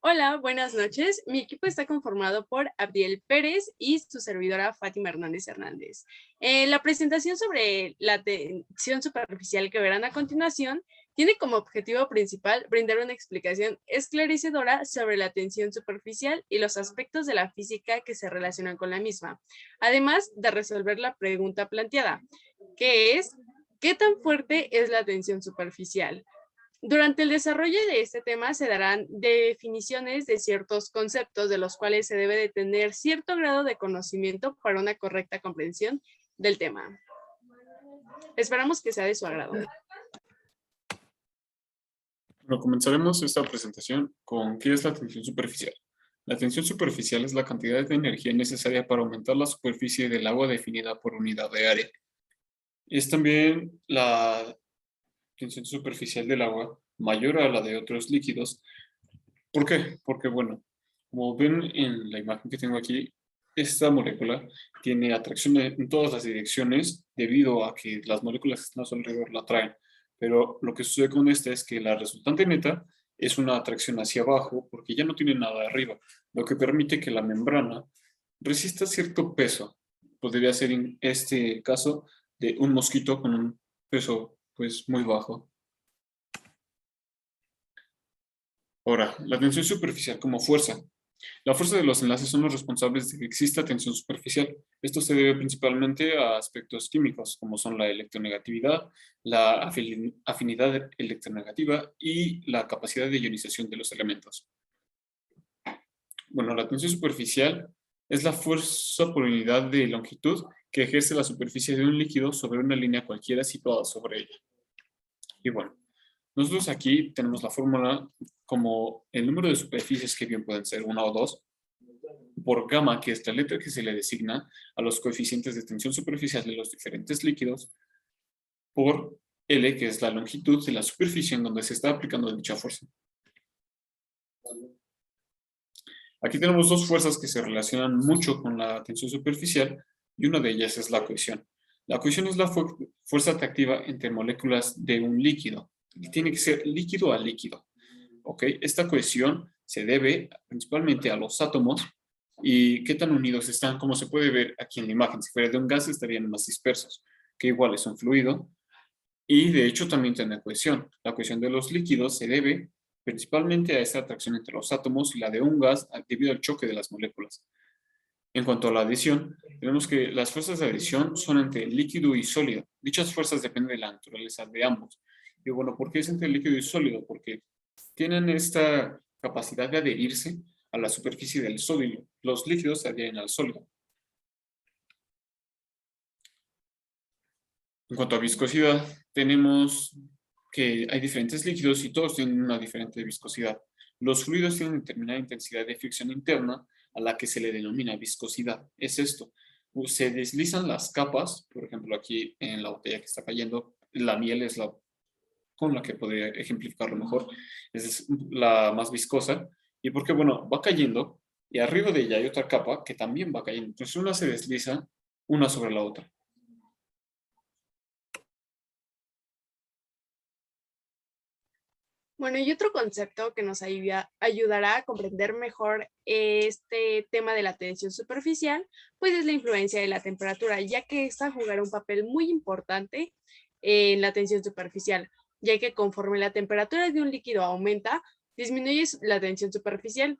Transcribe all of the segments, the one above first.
Hola, buenas noches. Mi equipo está conformado por Abdiel Pérez y su servidora Fátima Hernández Hernández. La presentación sobre la tensión superficial que verán a continuación tiene como objetivo principal brindar una explicación esclarecedora sobre la tensión superficial y los aspectos de la física que se relacionan con la misma, además de resolver la pregunta planteada, que es, ¿qué tan fuerte es la tensión superficial? Durante el desarrollo de este tema se darán definiciones de ciertos conceptos de los cuales se debe de tener cierto grado de conocimiento para una correcta comprensión del tema. Esperamos que sea de su agrado. Bueno, comenzaremos esta presentación con ¿qué es la tensión superficial? La tensión superficial es la cantidad de energía necesaria para aumentar la superficie del agua definida por unidad de área. Es también la tensión superficial del agua mayor a la de otros líquidos. ¿Por qué? Porque, bueno, como ven en la imagen que tengo aquí, esta molécula tiene atracción en todas las direcciones debido a que las moléculas que están a su alrededor la atraen. Pero lo que sucede con esta es que la resultante neta es una atracción hacia abajo porque ya no tiene nada arriba, lo que permite que la membrana resista cierto peso. Podría ser en este caso de un mosquito con un peso pues muy bajo. Ahora, la tensión superficial como fuerza. La fuerza de los enlaces son los responsables de que exista tensión superficial. Esto se debe principalmente a aspectos químicos, como son la electronegatividad, la afinidad electronegativa y la capacidad de ionización de los elementos. Bueno, la tensión superficial es la fuerza por unidad de longitud que ejerce la superficie de un líquido sobre una línea cualquiera situada sobre ella. Y bueno, nosotros aquí tenemos la fórmula como el número de superficies, que bien pueden ser una o dos, por gamma, que es la letra que se le designa a los coeficientes de tensión superficial de los diferentes líquidos, por L, que es la longitud de la superficie en donde se está aplicando dicha fuerza. Aquí tenemos dos fuerzas que se relacionan mucho con la tensión superficial y una de ellas es la cohesión. La cohesión es la fuerza atractiva entre moléculas de un líquido. Tiene que ser líquido a líquido. ¿Ok? Esta cohesión se debe principalmente a los átomos y qué tan unidos están, como se puede ver aquí en la imagen. Si fuera de un gas estarían más dispersos, que igual es un fluido, y de hecho también tiene cohesión. La cohesión de los líquidos se debe principalmente a esta atracción entre los átomos y la de un gas debido al choque de las moléculas. En cuanto a la adición, tenemos que las fuerzas de adición son entre líquido y sólido. Dichas fuerzas dependen de la naturaleza de ambos. Y bueno, ¿por qué es entre líquido y sólido? Porque tienen esta capacidad de adherirse a la superficie del sólido. Los líquidos se adhieren al sólido. En cuanto a viscosidad, tenemos que hay diferentes líquidos y todos tienen una diferente viscosidad. Los fluidos tienen determinada intensidad de fricción interna a la que se le denomina viscosidad. Es esto. Se deslizan las capas, por ejemplo, aquí en la botella que está cayendo, la miel es la con la que podría ejemplificarlo mejor, es la más viscosa, y porque, bueno, va cayendo, y arriba de ella hay otra capa que también va cayendo. Entonces una se desliza una sobre la otra. Bueno, y otro concepto que nos ayudará a comprender mejor este tema de la tensión superficial, pues es la influencia de la temperatura, ya que esta jugará un papel muy importante en la tensión superficial, ya que conforme la temperatura de un líquido aumenta, disminuye la tensión superficial.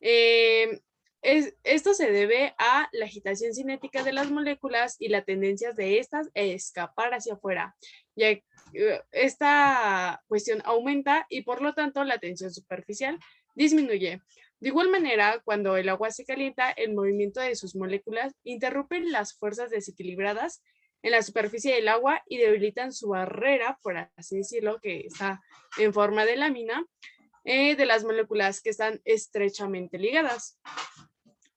Eh, Esto se debe a la agitación cinética de las moléculas y la tendencia de estas a escapar hacia afuera, ya esta cuestión aumenta y por lo tanto la tensión superficial disminuye. De igual manera, cuando el agua se calienta, el movimiento de sus moléculas interrumpe las fuerzas desequilibradas en la superficie del agua y debilitan su barrera, por así decirlo, que está en forma de lámina, de las moléculas que están estrechamente ligadas.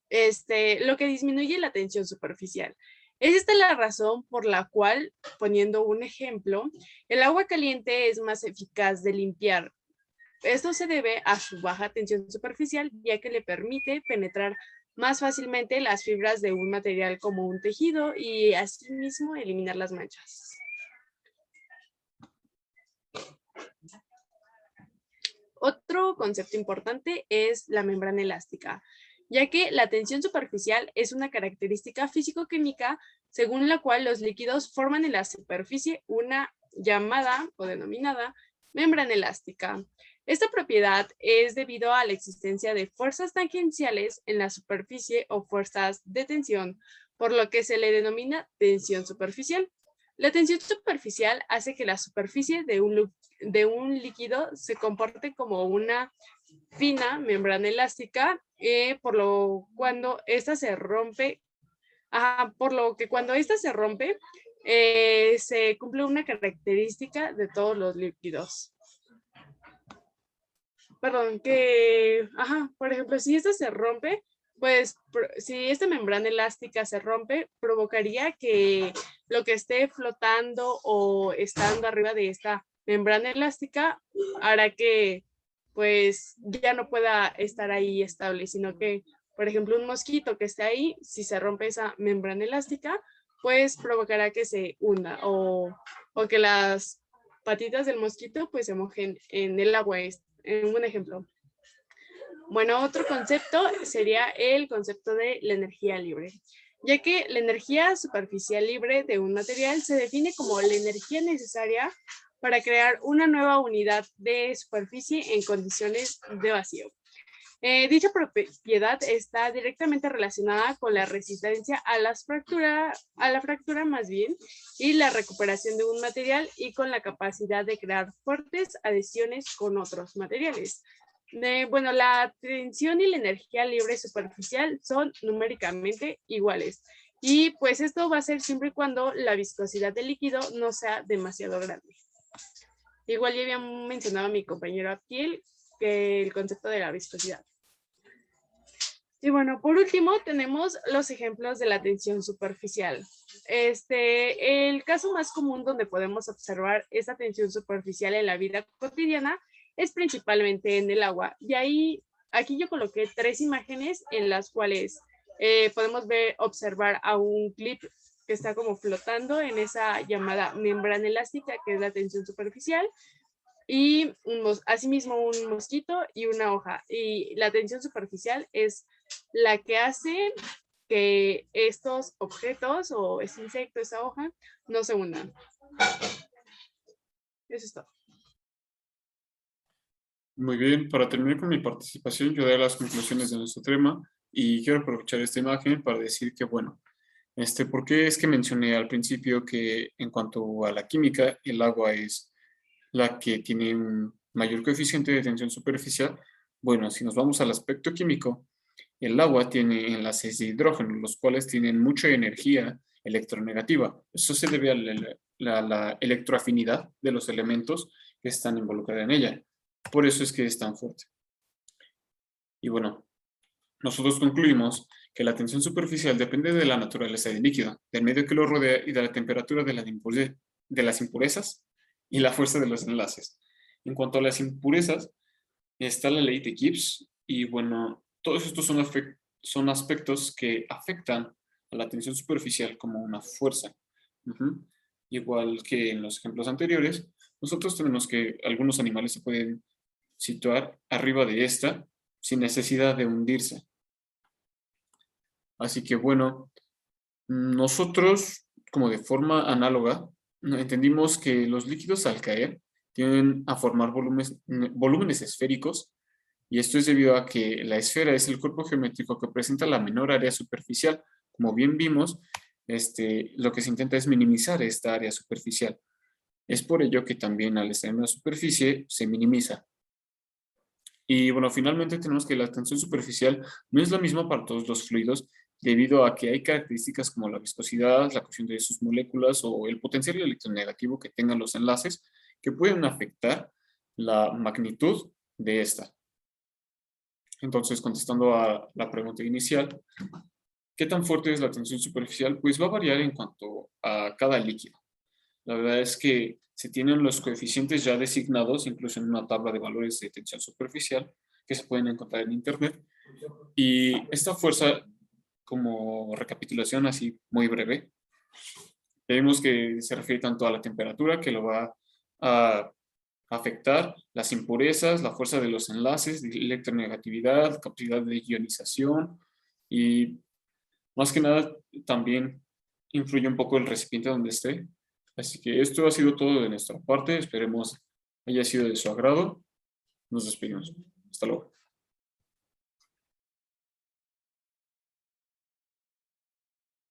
Lo que disminuye la tensión superficial. Es esta la razón por la cual, poniendo un ejemplo, el agua caliente es más eficaz de limpiar. Esto se debe a su baja tensión superficial, ya que le permite penetrar más fácilmente las fibras de un material como un tejido y asimismo eliminar las manchas. Otro concepto importante es la membrana elástica, ya que la tensión superficial es una característica físico-química según la cual los líquidos forman en la superficie una llamada o denominada membrana elástica. Esta propiedad es debido a la existencia de fuerzas tangenciales en la superficie o fuerzas de tensión, por lo que se le denomina tensión superficial. La tensión superficial hace que la superficie de un líquido se comporte como una fina membrana elástica, por lo que cuando ésta se rompe, se cumple una característica de todos los líquidos. Perdón, por ejemplo, si esta se rompe, pues si esta membrana elástica se rompe, provocaría que lo que esté flotando o estando arriba de esta membrana elástica hará que pues ya no pueda estar ahí estable, sino que, por ejemplo, un mosquito que esté ahí, si se rompe esa membrana elástica, pues provocará que se hunda o que las patitas del mosquito pues se mojen en el agua, en un ejemplo. Bueno, otro concepto sería el concepto de la energía libre, ya que la energía superficial libre de un material se define como la energía necesaria para crear una nueva unidad de superficie en condiciones de vacío. Dicha propiedad está directamente relacionada con la resistencia a la fractura más bien, y la recuperación de un material y con la capacidad de crear fuertes adhesiones con otros materiales. Bueno, la tensión y la energía libre superficial son numéricamente iguales. Y pues esto va a ser siempre y cuando la viscosidad del líquido no sea demasiado grande. Igual ya había mencionado a mi compañero Abdiel que el concepto de la viscosidad. Y bueno, por último tenemos los ejemplos de la tensión superficial. El caso más común donde podemos observar esta tensión superficial en la vida cotidiana es principalmente en el agua. Y aquí yo coloqué 3 imágenes en las cuales podemos observar a un clip que está como flotando en esa llamada membrana elástica, que es la tensión superficial, y asimismo un mosquito y una hoja. Y la tensión superficial es la que hace que estos objetos o ese insecto, esa hoja, no se unan. Eso es todo. Muy bien, para terminar con mi participación, yo daré las conclusiones de nuestro tema y quiero aprovechar esta imagen para decir que, bueno, ¿por qué es que mencioné al principio que en cuanto a la química, el agua es la que tiene un mayor coeficiente de tensión superficial? Bueno, si nos vamos al aspecto químico, el agua tiene enlaces de hidrógeno, los cuales tienen mucha energía electronegativa. Eso se debe a la electroafinidad de los elementos que están involucrados en ella. Por eso es que es tan fuerte. Y bueno, nosotros concluimos que la tensión superficial depende de la naturaleza del líquido, del medio que lo rodea y de la temperatura de las impurezas y la fuerza de los enlaces. En cuanto a las impurezas, está la ley de Gibbs y bueno, todos estos son aspectos que afectan a la tensión superficial como una fuerza. Igual que en los ejemplos anteriores, nosotros tenemos que algunos animales se pueden situar arriba de esta sin necesidad de hundirse. Así que bueno, nosotros como de forma análoga entendimos que los líquidos al caer tienden a formar volúmenes esféricos, y esto es debido a que la esfera es el cuerpo geométrico que presenta la menor área superficial. Como bien vimos, lo que se intenta es minimizar esta área superficial. Es por ello que también al estar en la superficie se minimiza. Y bueno, finalmente tenemos que la tensión superficial no es la misma para todos los fluidos, debido a que hay características como la viscosidad, la cohesión de sus moléculas o el potencial electronegativo que tengan los enlaces que pueden afectar la magnitud de esta. Entonces, contestando a la pregunta inicial, ¿qué tan fuerte es la tensión superficial? Pues va a variar en cuanto a cada líquido. La verdad es que se tienen los coeficientes ya designados, incluso en una tabla de valores de tensión superficial, que se pueden encontrar en internet. Y esta fuerza, como recapitulación así muy breve, vemos que se refiere tanto a la temperatura, que lo va a afectar las impurezas, la fuerza de los enlaces, de electronegatividad, capacidad de ionización y más que nada también influye un poco el recipiente donde esté. Así que esto ha sido todo de nuestra parte. Esperemos haya sido de su agrado. Nos despedimos. Hasta luego.